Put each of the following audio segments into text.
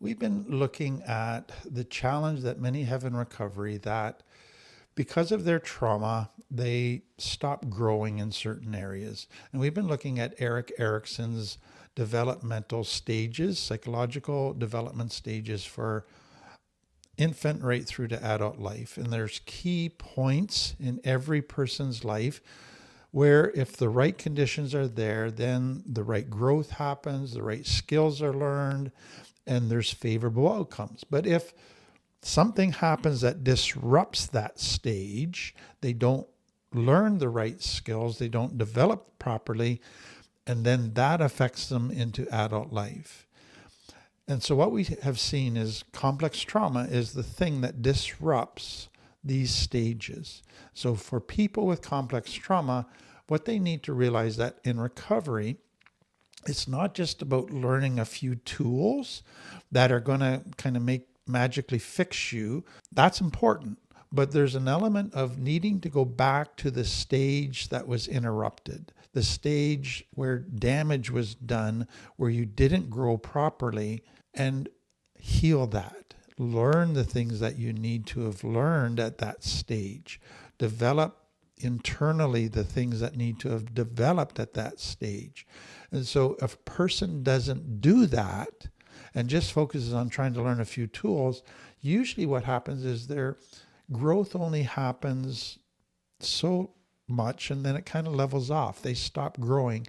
We've been looking at the challenge that many have in recovery that because of their trauma, they stop growing in certain areas. And we've been looking at Erik Erikson's developmental stages, psychological development stages for infant right through to adult life. And there's key points in every person's life where if the right conditions are there, then the right growth happens, the right skills are learned, and there's favorable outcomes. But if something happens that disrupts that stage, they don't learn the right skills, they don't develop properly, and then that affects them into adult life. And so what we have seen is complex trauma is the thing that disrupts these stages. So for people with complex trauma, what they need to realize that in recovery, it's not just about learning a few tools that are going to kind of magically fix you. That's important. But there's an element of needing to go back to the stage that was interrupted, the stage where damage was done, where you didn't grow properly, and heal that. Learn the things that you need to have learned at that stage. Develop internally the things that need to have developed at that stage. And so if a person doesn't do that and just focuses on trying to learn a few tools, usually what happens is their growth only happens so much and then it kind of levels off. They stop growing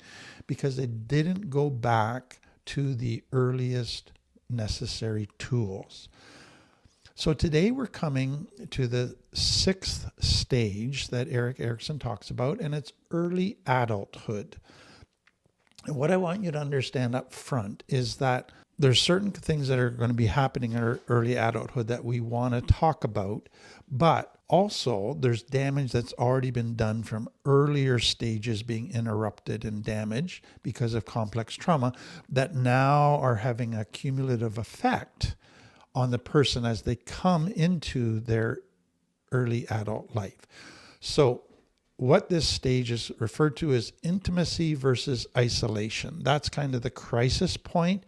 because they didn't go back to the earliest necessary tools. So today we're coming to the sixth stage that Erik Erikson talks about, and it's early adulthood. And what I want you to understand up front is that there's certain things that are going to be happening in early adulthood that we want to talk about, but also there's damage that's already been done from earlier stages being interrupted and damaged because of complex trauma that now are having a cumulative effect on the person as they come into their early adult life. So what this stage is referred to as intimacy versus isolation. That's kind of the crisis point.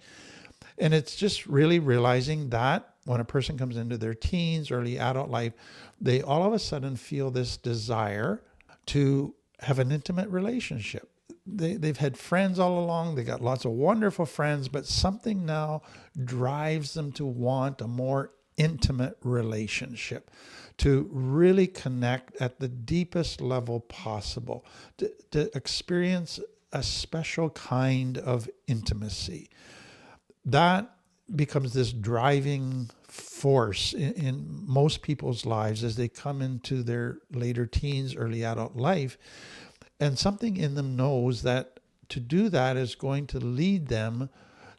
And it's just really realizing that when a person comes into their teens, early adult life, they all of a sudden feel this desire to have an intimate relationship. They've had friends all along. They got lots of wonderful friends, but something now drives them to want a more intimate relationship, to really connect at the deepest level possible, to experience a special kind of intimacy. That becomes this driving force in most people's lives as they come into their later teens, early adult life. And something in them knows that to do that is going to lead them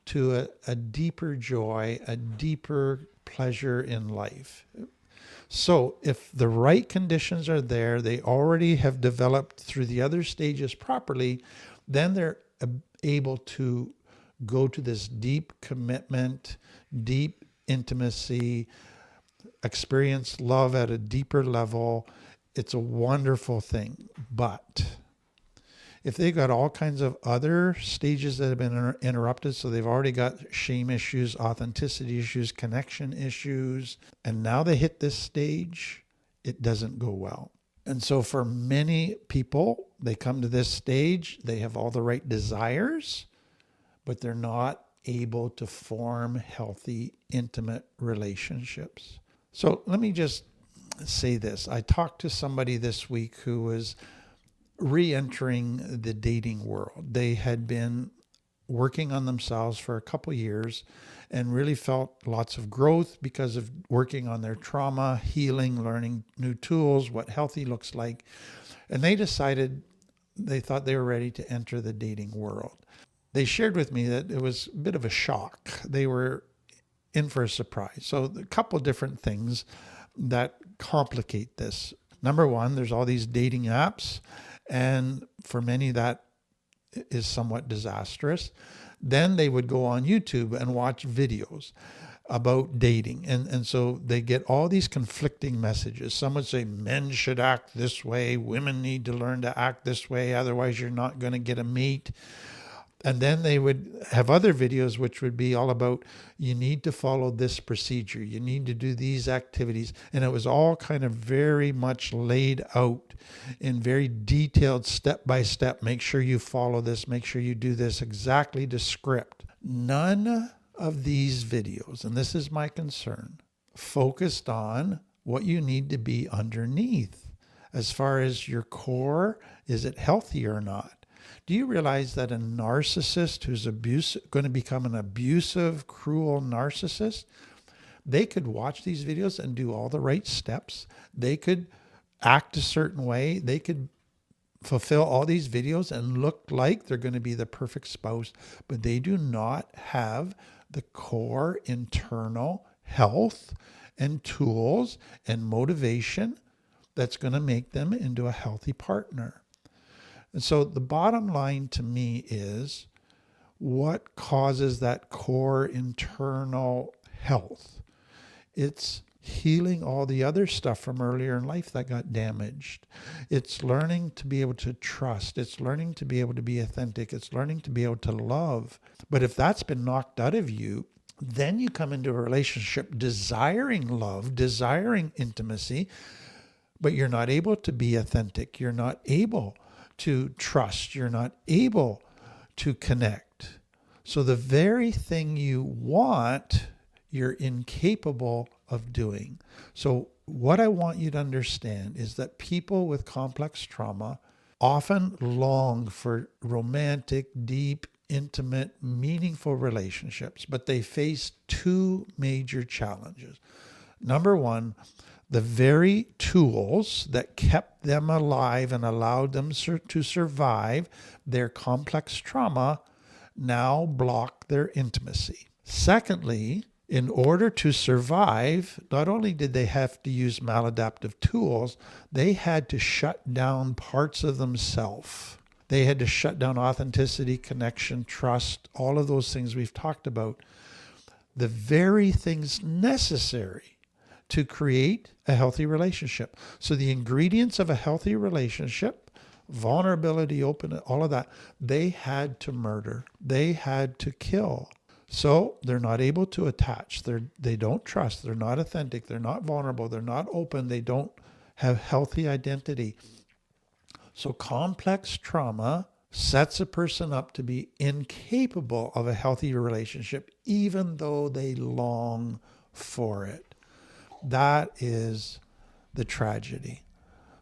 to a deeper joy, a deeper pleasure in life. So if the right conditions are there, they already have developed through the other stages properly, then they're able to go to this deep commitment, deep intimacy, experience love at a deeper level. It's a wonderful thing. But if they've got all kinds of other stages that have been interrupted, so they've already got shame issues, authenticity issues, connection issues, and now they hit this stage, it doesn't go well. And so for many people, they come to this stage, they have all the right desires, but they're not able to form healthy, intimate relationships. So let me just say this. I talked to somebody this week who was re-entering the dating world. They had been working on themselves for a couple years and really felt lots of growth because of working on their trauma, healing, learning new tools, what healthy looks like. And they decided they thought they were ready to enter the dating world. They shared with me that it was a bit of a shock. They were in for a surprise. So a couple different things that complicate this. Number one, there's all these dating apps, and for many that is somewhat disastrous. Then they would go on YouTube and watch videos about dating. And so they get all these conflicting messages. Some would say men should act this way, women need to learn to act this way, otherwise you're not going to get a mate. And then they would have other videos which would be all about, you need to follow this procedure, you need to do these activities. And it was all kind of very much laid out in very detailed step by step. Make sure you follow this, make sure you do this exactly to script. None of these videos, and this is my concern, focused on what you need to be underneath. As far as your core, is it healthy or not? Do you realize that a narcissist who's going to become an abusive, cruel narcissist, they could watch these videos and do all the right steps. They could act a certain way. They could fulfill all these videos and look like they're going to be the perfect spouse, but they do not have the core internal health and tools and motivation that's going to make them into a healthy partner. And so the bottom line to me is, what causes that core internal health? It's healing all the other stuff from earlier in life that got damaged. It's learning to be able to trust. It's learning to be able to be authentic. It's learning to be able to love. But if that's been knocked out of you, then you come into a relationship desiring love, desiring intimacy, but you're not able to be authentic. You're not able to trust. You're not able to connect. So the very thing you want, you're incapable of doing. So what I want you to understand is that people with complex trauma often long for romantic, deep, intimate, meaningful relationships, but they face two major challenges. Number one, the very tools that kept them alive and allowed them to survive their complex trauma now block their intimacy. Secondly, in order to survive, not only did they have to use maladaptive tools, they had to shut down parts of themselves. They had to shut down authenticity, connection, trust, all of those things we've talked about. The very things necessary to create a healthy relationship. So the ingredients of a healthy relationship, vulnerability, open, all of that, they had to murder. They had to kill. So they're not able to attach. They don't trust. They're not authentic. They're not vulnerable. They're not open. They don't have healthy identity. So complex trauma sets a person up to be incapable of a healthy relationship, even though they long for it. That is the tragedy.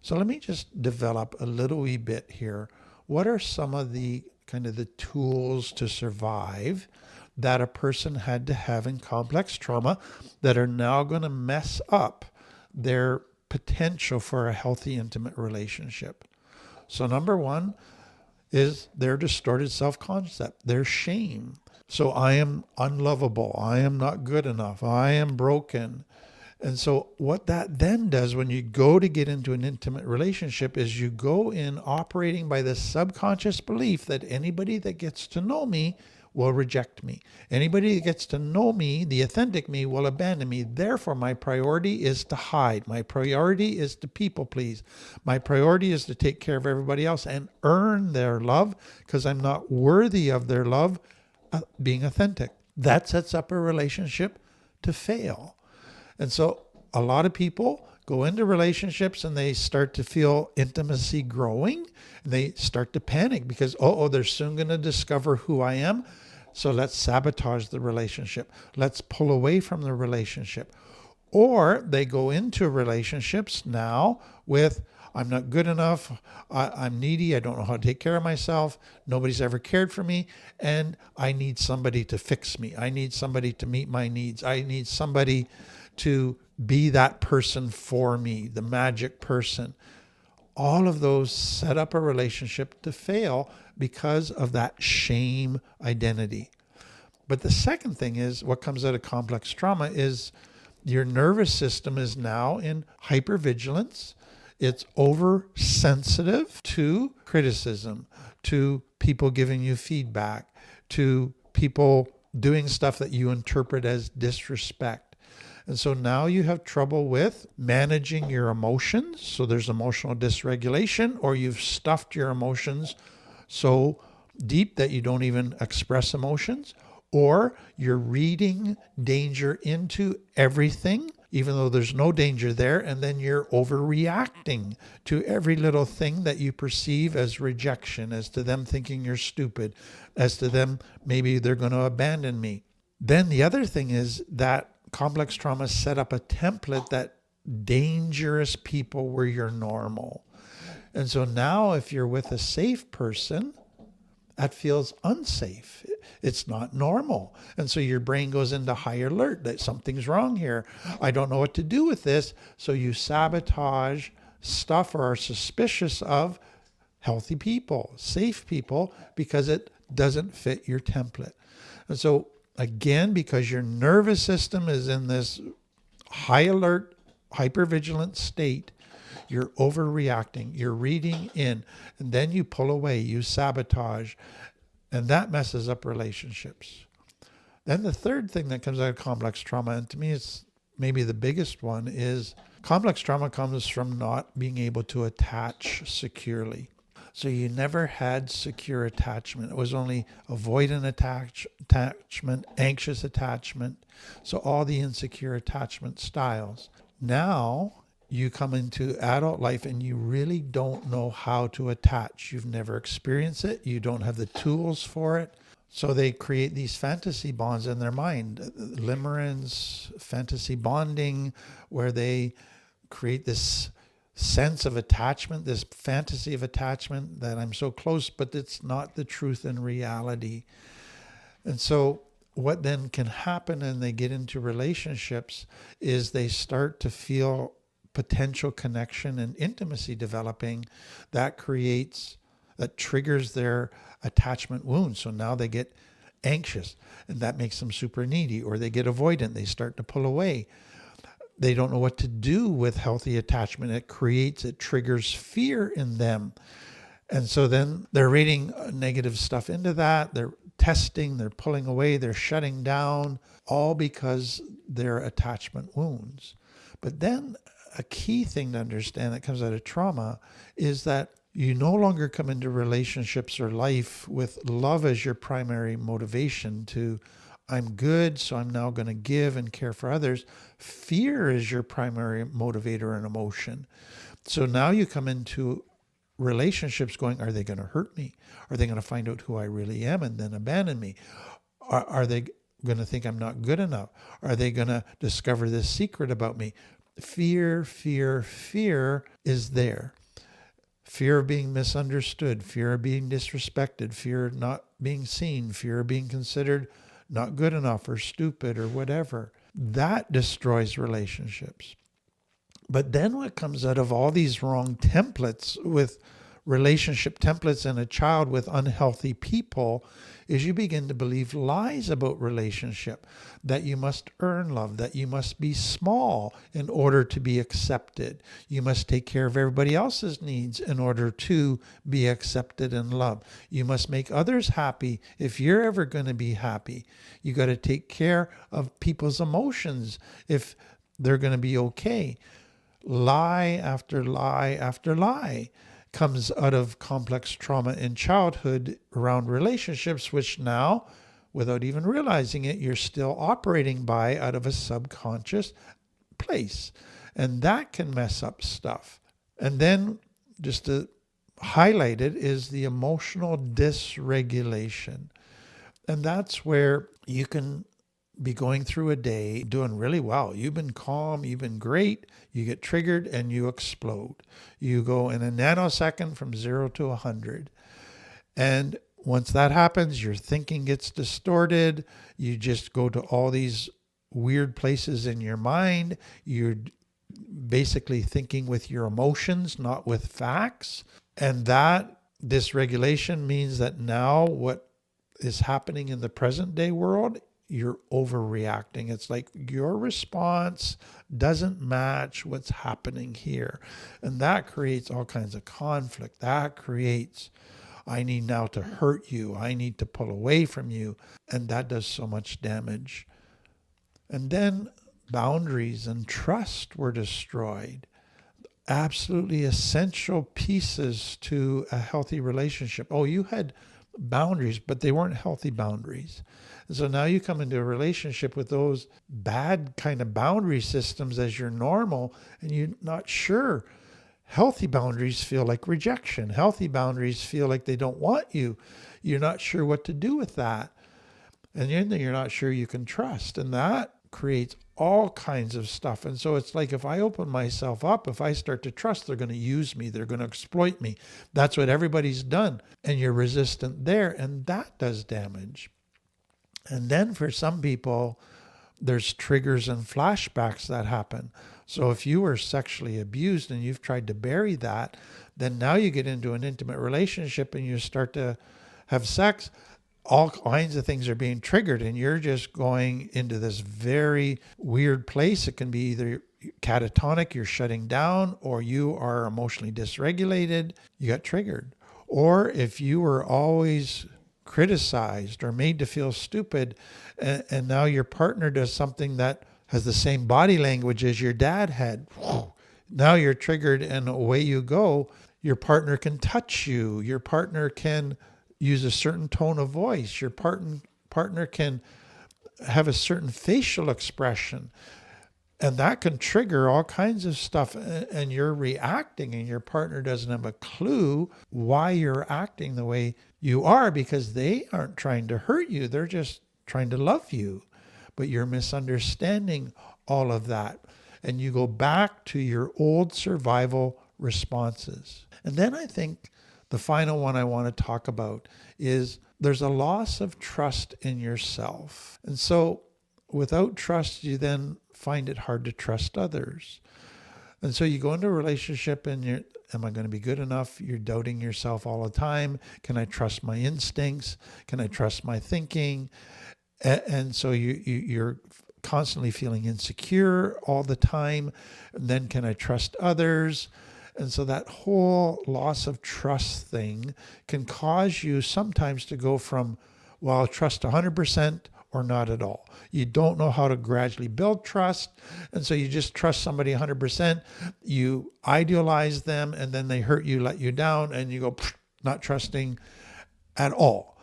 So let me just develop a little wee bit here. What are some of the kind of the tools to survive that a person had to have in complex trauma that are now going to mess up their potential for a healthy, intimate relationship? So number one is their distorted self-concept, their shame. So I am unlovable. I am not good enough. I am broken. And so what that then does when you go to get into an intimate relationship is you go in operating by the subconscious belief that anybody that gets to know me will reject me. Anybody that gets to know me, the authentic me, will abandon me. Therefore, my priority is to hide. My priority is to people please. My priority is to take care of everybody else and earn their love because I'm not worthy of their love being authentic. That sets up a relationship to fail. And so a lot of people go into relationships and they start to feel intimacy growing. And they start to panic because, they're soon going to discover who I am. So let's sabotage the relationship. Let's pull away from the relationship. Or they go into relationships now with, I'm not good enough. I'm needy. I don't know how to take care of myself. Nobody's ever cared for me. And I need somebody to fix me. I need somebody to meet my needs. I need somebody to be that person for me, the magic person. All of those set up a relationship to fail because of that shame identity. But the second thing is what comes out of complex trauma is your nervous system is now in hypervigilance. It's oversensitive to criticism, to people giving you feedback, to people doing stuff that you interpret as disrespect. And so now you have trouble with managing your emotions. So there's emotional dysregulation, or you've stuffed your emotions so deep that you don't even express emotions, or you're reading danger into everything, even though there's no danger there, and then you're overreacting to every little thing that you perceive as rejection, as to them thinking you're stupid, as to them maybe they're going to abandon me. Then the other thing is that complex trauma set up a template that dangerous people were your normal. And so now if you're with a safe person, that feels unsafe. It's not normal. And so your brain goes into high alert that something's wrong here. I don't know what to do with this. So you sabotage stuff or are suspicious of healthy people, safe people, because it doesn't fit your template. And so again, because your nervous system is in this high alert, hypervigilant state, you're overreacting, you're reading in, and then you pull away, you sabotage, and that messes up relationships. Then the third thing that comes out of complex trauma, and to me it's maybe the biggest one, is complex trauma comes from not being able to attach securely. So you never had secure attachment. It was only avoidant attachment, anxious attachment. So all the insecure attachment styles. Now you come into adult life and you really don't know how to attach. You've never experienced it. You don't have the tools for it. So they create these fantasy bonds in their mind, limerence, fantasy bonding, where they create this sense of attachment, this fantasy of attachment that I'm so close, but it's not the truth and reality. And so what then can happen and they get into relationships is they start to feel potential connection and intimacy developing that triggers their attachment wounds. So now they get anxious and that makes them super needy, or they get avoidant. They start to pull away. They don't know what to do with healthy attachment. It triggers fear in them. And so then they're reading negative stuff into that. They're testing, they're pulling away, they're shutting down, all because their attachment wounds. But then a key thing to understand that comes out of trauma is that you no longer come into relationships or life with love as your primary motivation to, I'm good, so I'm now going to give and care for others. Fear is your primary motivator and emotion. So now you come into relationships going, are they going to hurt me? Are they going to find out who I really am and then abandon me? Are they going to think I'm not good enough? Are they going to discover this secret about me? Fear, fear, fear is there. Fear of being misunderstood, fear of being disrespected, fear of not being seen, fear of being considered not good enough or stupid or whatever. That destroys relationships. But then what comes out of all these wrong templates with relationship templates in a child with unhealthy people is you begin to believe lies about relationship, that you must earn love, that you must be small in order to be accepted. You must take care of everybody else's needs in order to be accepted and loved. You must make others happy if you're ever going to be happy. You got to take care of people's emotions if they're going to be okay. Lie after lie after lie comes out of complex trauma in childhood around relationships, which now, without even realizing it, you're still operating by out of a subconscious place. And that can mess up stuff. And then just to highlight it is the emotional dysregulation. And that's where you can be going through a day doing really well. You've been calm, you've been great, you get triggered and you explode. You go in a nanosecond from 0 to 100. And once that happens, your thinking gets distorted. You just go to all these weird places in your mind. You're basically thinking with your emotions, not with facts. And that dysregulation means that now what is happening in the present day world, you're overreacting. It's like your response doesn't match what's happening here. And that creates all kinds of conflict. That creates, I need now to hurt you. I need to pull away from you. And that does so much damage. And then boundaries and trust were destroyed. Absolutely essential pieces to a healthy relationship. Oh, you had boundaries, but they weren't healthy boundaries. And so now you come into a relationship with those bad kind of boundary systems as your normal, and you're not sure. Healthy boundaries feel like rejection. Healthy boundaries feel like they don't want you. You're not sure what to do with that. And you're not sure you can trust. And that creates all kinds of stuff. And so it's like if I open myself up, if I start to trust, they're going to use me, they're going to exploit me. That's what everybody's done. And you're resistant there. And that does damage. And then for some people, there's triggers and flashbacks that happen. So if you were sexually abused and you've tried to bury that, then now you get into an intimate relationship and you start to have sex. All kinds of things are being triggered and you're just going into this very weird place. It can be either catatonic, you're shutting down, or you are emotionally dysregulated, you got triggered. Or if you were always criticized or made to feel stupid, and now your partner does something that has the same body language as your dad had, now you're triggered and away you go. Your partner can touch you. Your partner can use a certain tone of voice. Your partner can have a certain facial expression. And that can trigger all kinds of stuff. And you're reacting and your partner doesn't have a clue why you're acting the way you are, because they aren't trying to hurt you. They're just trying to love you. But you're misunderstanding all of that. And you go back to your old survival responses. And then I think the final one I want to talk about is there's a loss of trust in yourself. And so without trust, you then find it hard to trust others. And so you go into a relationship and am I going to be good enough? You're doubting yourself all the time. Can I trust my instincts? Can I trust my thinking? And so you're constantly feeling insecure all the time. And then can I trust others? And so that whole loss of trust thing can cause you sometimes to go from, well, I'll trust 100% or not at all. You don't know how to gradually build trust. And so you just trust somebody 100%. You idealize them and then they hurt you, let you down, and you go, not trusting at all.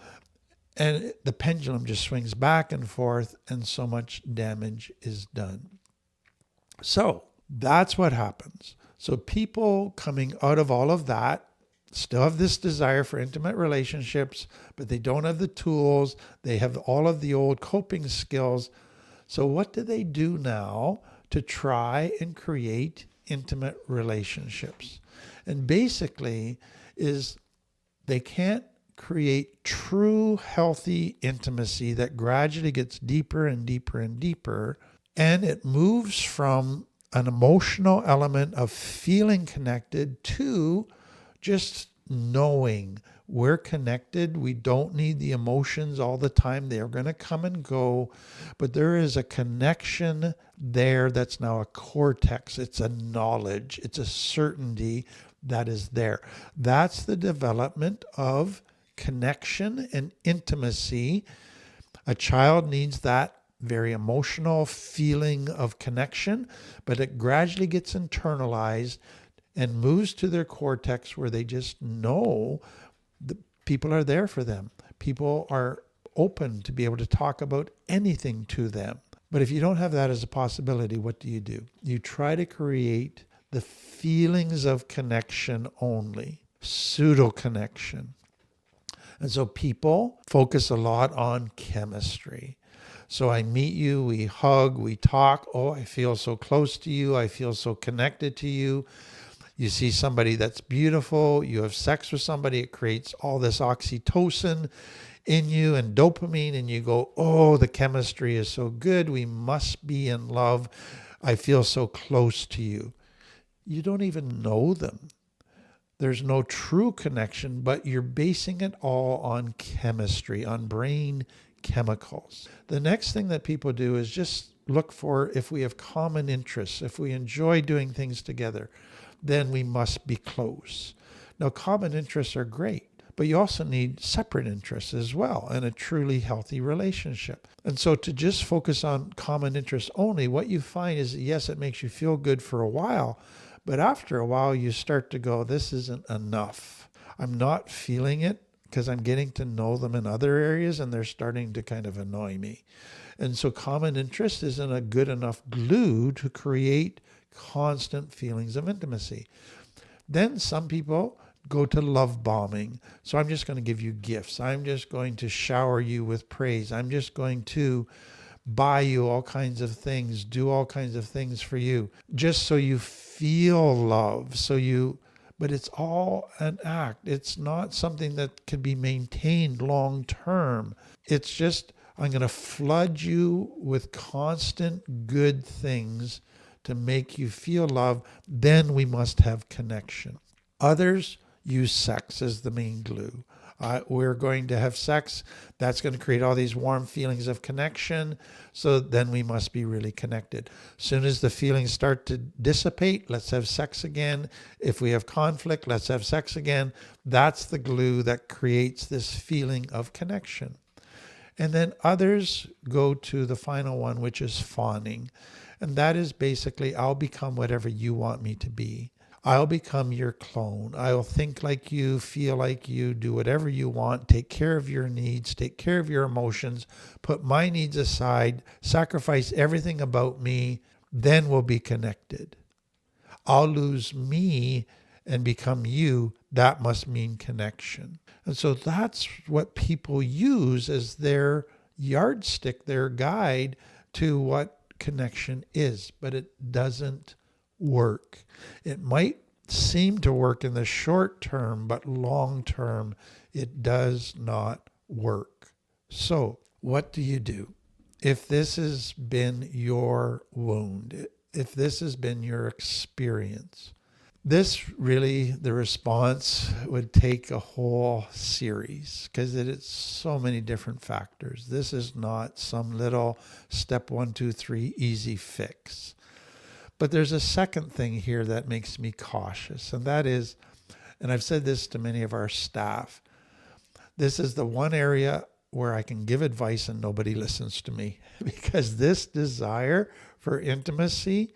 And the pendulum just swings back and forth and so much damage is done. So that's what happens. So people coming out of all of that still have this desire for intimate relationships, but they don't have the tools. They have all of the old coping skills. So what do they do now to try and create intimate relationships? And basically is they can't create true healthy intimacy that gradually gets deeper and deeper and deeper. And it moves from an emotional element of feeling connected to just knowing we're connected. We don't need the emotions all the time. They're going to come and go, but there is a connection there that's now a cortex. It's a knowledge. It's a certainty that is there. That's the development of connection and intimacy. A child needs that very emotional feeling of connection, but it gradually gets internalized and moves to their cortex where they just know that people are there for them. People are open to be able to talk about anything to them. But if you don't have that as a possibility, what do? You try to create the feelings of connection only, pseudo connection. And so people focus a lot on chemistry. So I meet you, we hug, we talk. Oh, I feel so close to you. I feel so connected to you. You see somebody that's beautiful. You have sex with somebody. It creates all this oxytocin in you and dopamine. And you go, oh, the chemistry is so good. We must be in love. I feel so close to you. You don't even know them. There's no true connection, but you're basing it all on chemistry, on brain chemicals. The next thing that people do is just look for if we have common interests, if we enjoy doing things together, then we must be close. Now, common interests are great, but you also need separate interests as well in a truly healthy relationship. And so to just focus on common interests only, what you find is, yes, it makes you feel good for a while, but after a while you start to go, this isn't enough. I'm not feeling it because I'm getting to know them in other areas and they're starting to kind of annoy me. And so common interest isn't a good enough glue to create constant feelings of intimacy. Then some people go to love bombing. So I'm just going to give you gifts. I'm just going to shower you with praise. I'm just going to buy you all kinds of things, do all kinds of things for you, just so you feel love. But it's all an act. It's not something that can be maintained long term. It's just, I'm going to flood you with constant good things to make you feel love. Then we must have connection. Others use sex as the main glue. We're going to have sex. That's going to create all these warm feelings of connection. So then we must be really connected. As soon as the feelings start to dissipate, let's have sex again. If we have conflict, let's have sex again. That's the glue that creates this feeling of connection. And then others go to the final one, which is fawning. And that is basically, I'll become whatever you want me to be. I'll become your clone. I'll think like you, feel like you, do whatever you want, take care of your needs, take care of your emotions, put my needs aside, sacrifice everything about me, then we'll be connected. I'll lose me and become you. That must mean connection. And so that's what people use as their yardstick, their guide to what connection is, but it doesn't work. It might seem to work in the short term, but long term, it does not work. So, what do you do? If this has been your wound, if this has been your experience, this really, the response would take a whole series because it is so many different factors. This is not some little step 1, 2, 3 easy fix. But there's a second thing here that makes me cautious, and that is, and I've said this to many of our staff, this is the one area where I can give advice and nobody listens to me because this desire for intimacy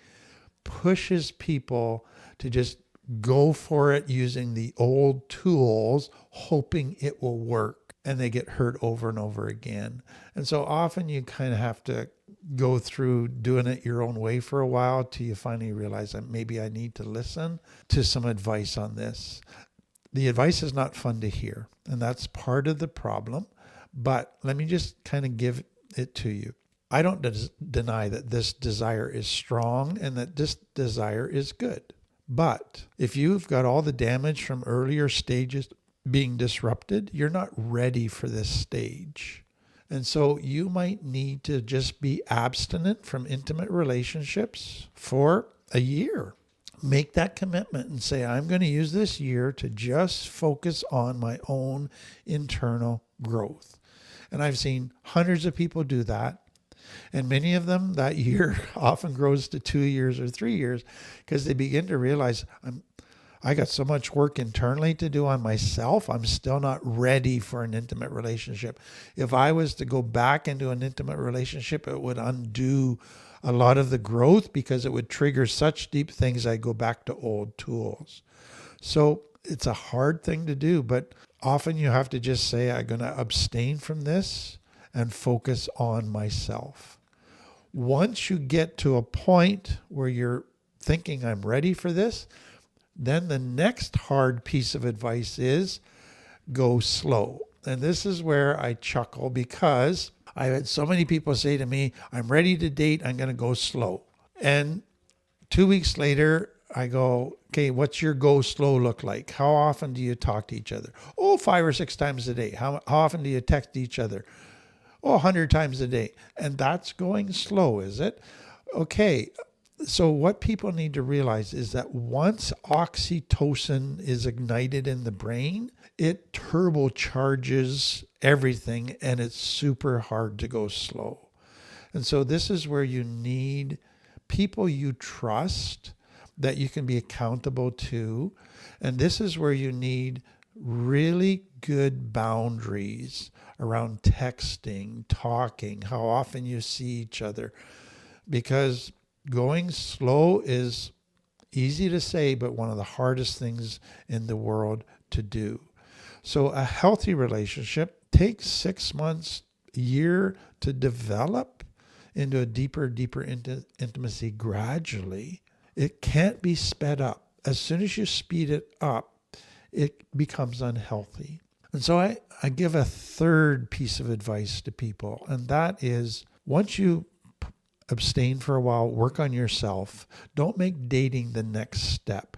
pushes people to just go for it using the old tools, hoping it will work, and they get hurt over and over again. And so often you kind of have to go through doing it your own way for a while till you finally realize that maybe I need to listen to some advice on this. The advice is not fun to hear, and that's part of the problem, but let me just kind of give it to you. I don't deny that this desire is strong and that this desire is good. But if you've got all the damage from earlier stages being disrupted, you're not ready for this stage. And so you might need to just be abstinent from intimate relationships for a year. Make that commitment and say, I'm going to use this year to just focus on my own internal growth. And I've seen hundreds of people do that. And many of them, that year often grows to 2 years or 3 years because they begin to realize I got so much work internally to do on myself. I'm still not ready for an intimate relationship. If I was to go back into an intimate relationship, it would undo a lot of the growth because it would trigger such deep things. I go back to old tools. So it's a hard thing to do, but often you have to just say, I'm going to abstain from this and focus on myself. Once you get to a point where you're thinking, I'm ready for this, then the next hard piece of advice is go slow. And this is where I chuckle because I had so many people say to me, I'm ready to date, I'm going to go slow. And 2 weeks later, I go, okay, what's your go slow look like? How often do you talk to each other? Oh, 5 or 6 times a day. How often do you text each other? Oh, 100 times a day. And that's going slow, is it? Okay. So what people need to realize is that once oxytocin is ignited in the brain, it turbocharges everything and it's super hard to go slow. And so this is where you need people you trust that you can be accountable to. And this is where you need really good boundaries around texting, talking, how often you see each other. Because going slow is easy to say, but one of the hardest things in the world to do. So a healthy relationship takes 6 months, a year to develop into a deeper intimacy gradually. It can't be sped up. As soon as you speed it up, it becomes unhealthy. And so I give a third piece of advice to people, and that is once you abstain for a while, work on yourself, don't make dating the next step.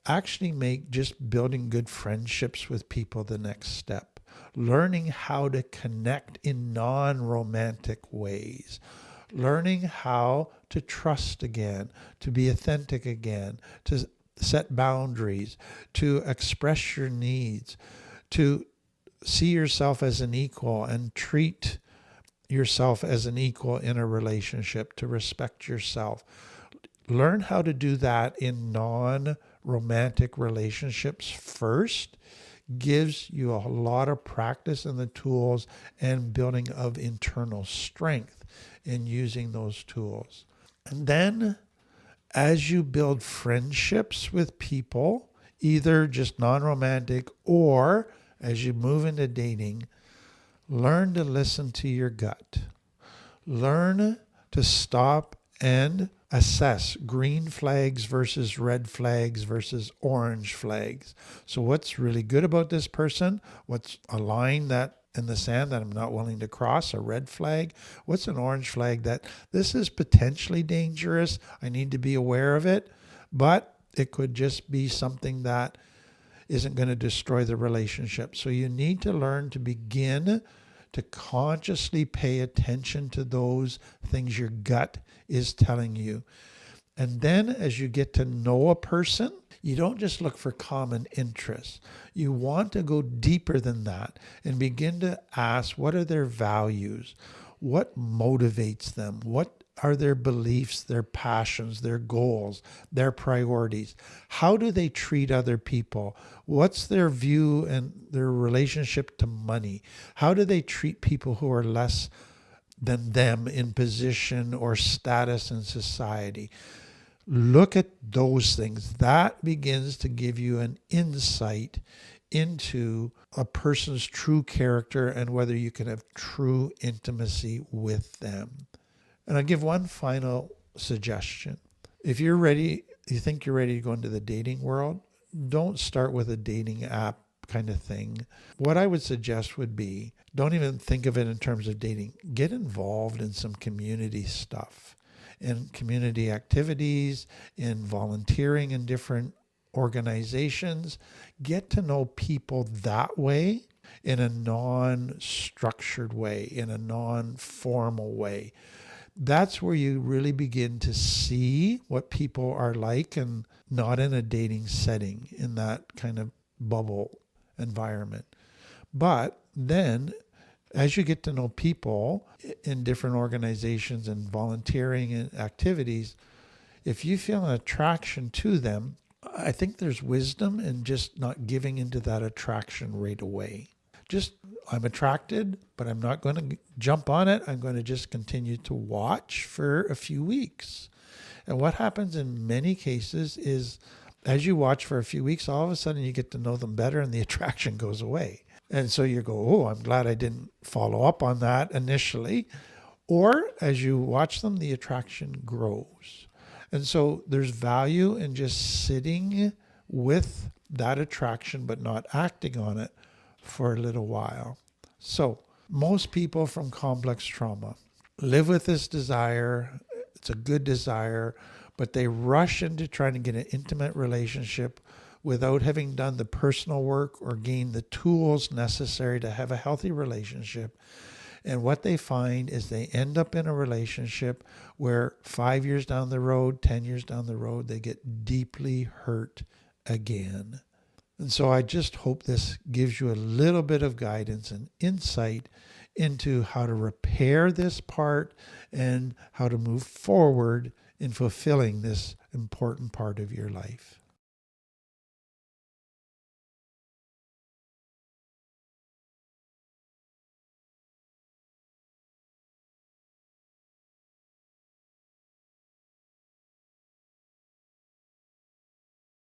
Actually make just building good friendships with people the next step. Learning how to connect in non-romantic ways. Learning how to trust again, to be authentic again, to set boundaries, to express your needs, to see yourself as an equal and treat yourself as an equal in a relationship, to respect yourself. Learn how to do that in non-romantic relationships first. Gives you a lot of practice in the tools and building of internal strength in using those tools. And then as you build friendships with people, either just non-romantic or as you move into dating, learn to listen to your gut. Learn to stop and assess green flags versus red flags versus orange flags. So what's really good about this person? What's a line that in the sand that I'm not willing to cross, a red flag? What's an orange flag that this is potentially dangerous? I need to be aware of it, but it could just be something that isn't going to destroy the relationship. So you need to learn to begin to consciously pay attention to those things your gut is telling you. And then as you get to know a person, you don't just look for common interests. You want to go deeper than that and begin to ask, what are their values? What motivates them? What are their beliefs, their passions, their goals, their priorities? How do they treat other people? What's their view and their relationship to money? How do they treat people who are less than them in position or status in society? Look at those things. That begins to give you an insight into a person's true character and whether you can have true intimacy with them. And I'll give one final suggestion. If you're ready, you think you're ready to go into the dating world, don't start with a dating app kind of thing. What I would suggest would be, don't even think of it in terms of dating. Get involved in some community stuff, in community activities, in volunteering in different organizations. Get to know people that way, in a non-structured way, in a non-formal way. That's where you really begin to see what people are like, and not in a dating setting, in that kind of bubble environment. But then as you get to know people in different organizations and volunteering and activities, if you feel an attraction to them, I think there's wisdom in just not giving into that attraction right away. Just, I'm attracted, but I'm not going to jump on it. I'm going to just continue to watch for a few weeks. And what happens in many cases is, as you watch for a few weeks, all of a sudden you get to know them better and the attraction goes away. And so you go, oh, I'm glad I didn't follow up on that initially. Or as you watch them, the attraction grows. And so there's value in just sitting with that attraction, but not acting on it for a little while. So most people from complex trauma live with this desire. It's a good desire, but they rush into trying to get an intimate relationship without having done the personal work or gained the tools necessary to have a healthy relationship. And what they find is they end up in a relationship where 5 years down the road, 10 years down the road, they get deeply hurt again. And so I just hope this gives you a little bit of guidance and insight into how to repair this part and how to move forward in fulfilling this important part of your life.